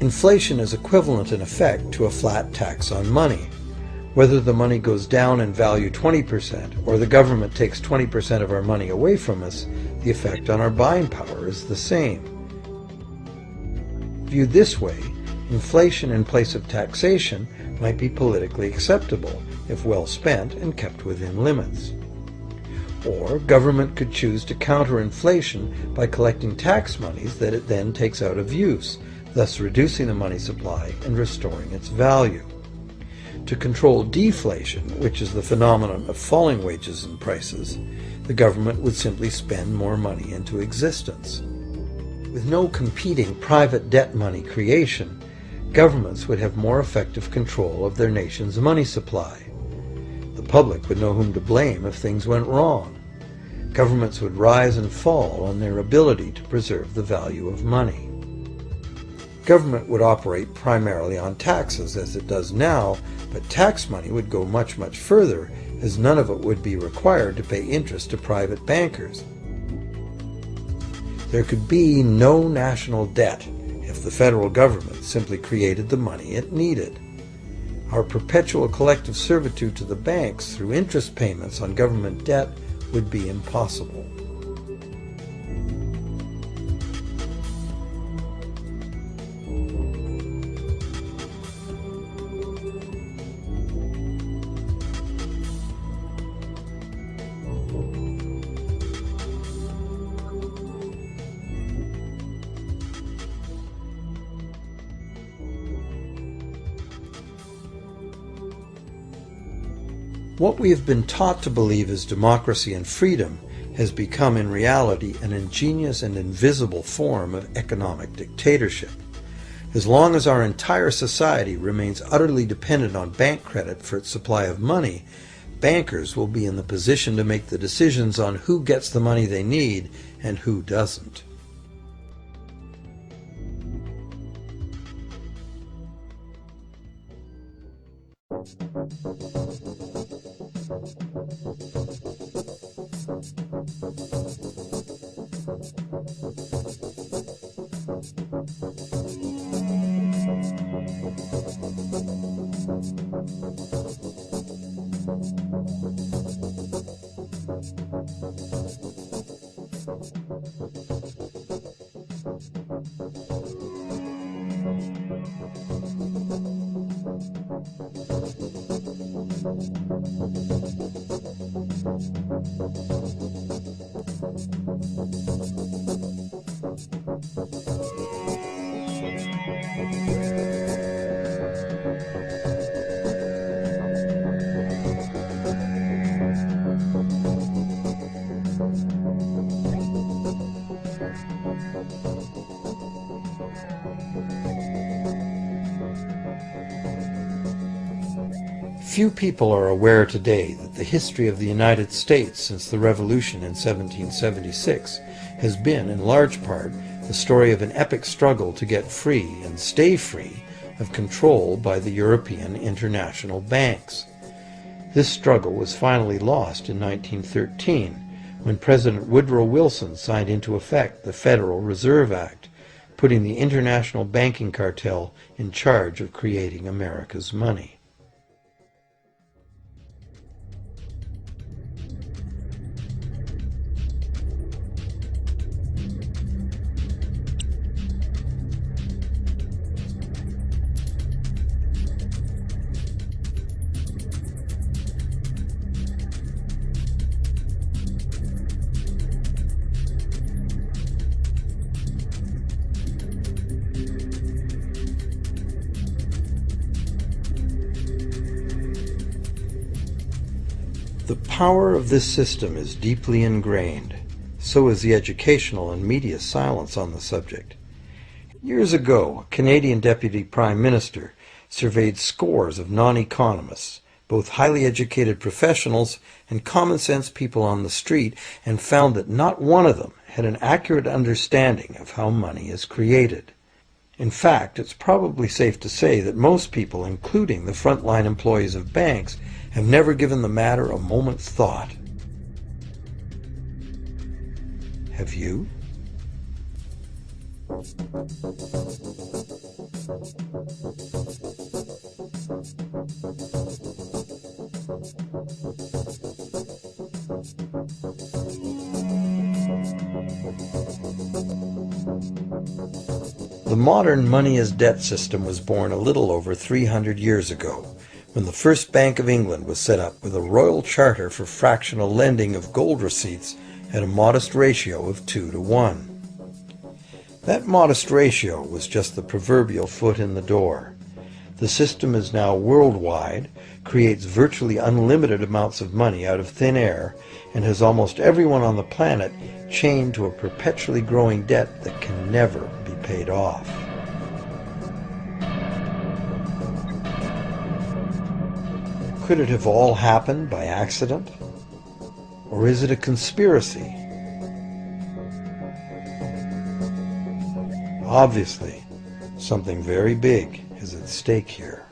Inflation is equivalent in effect to a flat tax on money. Whether the money goes down in value 20% or the government takes 20% of our money away from us, the effect on our buying power is the same. Viewed this way, inflation in place of taxation might be politically acceptable if well spent and kept within limits. Or government could choose to counter inflation by collecting tax monies that it then takes out of use, thus reducing the money supply and restoring its value. To control deflation, which is the phenomenon of falling wages and prices, the government would simply spend more money into existence. With no competing private debt money creation, governments would have more effective control of their nation's money supply. The public would know whom to blame if things went wrong. Governments would rise and fall on their ability to preserve the value of money. Government would operate primarily on taxes, as it does now, but tax money would go much, much further, as none of it would be required to pay interest to private bankers. There could be no national debt if the federal government simply created the money it needed. Our perpetual collective servitude to the banks through interest payments on government debt would be impossible. What we have been taught to believe as democracy and freedom has become in reality an ingenious and invisible form of economic dictatorship. As long as our entire society remains utterly dependent on bank credit for its supply of money, bankers will be in the position to make the decisions on who gets the money they need and who doesn't. Few people are aware today that the history of the United States since the Revolution in 1776 has been, in large part, the story of an epic struggle to get free and stay free of control by the European international banks. This struggle was finally lost in 1913 when President Woodrow Wilson signed into effect the Federal Reserve Act, putting the international banking cartel in charge of creating America's money. The power of this system is deeply ingrained. So is the educational and media silence on the subject. Years ago, a Canadian Deputy Prime Minister surveyed scores of non-economists, both highly educated professionals and common-sense people on the street, and found that not one of them had an accurate understanding of how money is created. In fact, it's probably safe to say that most people, including the frontline employees of banks, have never given the matter a moment's thought. Have you? The modern money-as-debt system was born a little over 300 years ago, when the first Bank of England was set up with a royal charter for fractional lending of gold receipts at a modest ratio of 2 to 1. That modest ratio was just the proverbial foot in the door. The system is now worldwide, creates virtually unlimited amounts of money out of thin air, and has almost everyone on the planet chained to a perpetually growing debt that can never be paid off. Could it have all happened by accident? Or is it a conspiracy? Obviously, something very big is at stake here.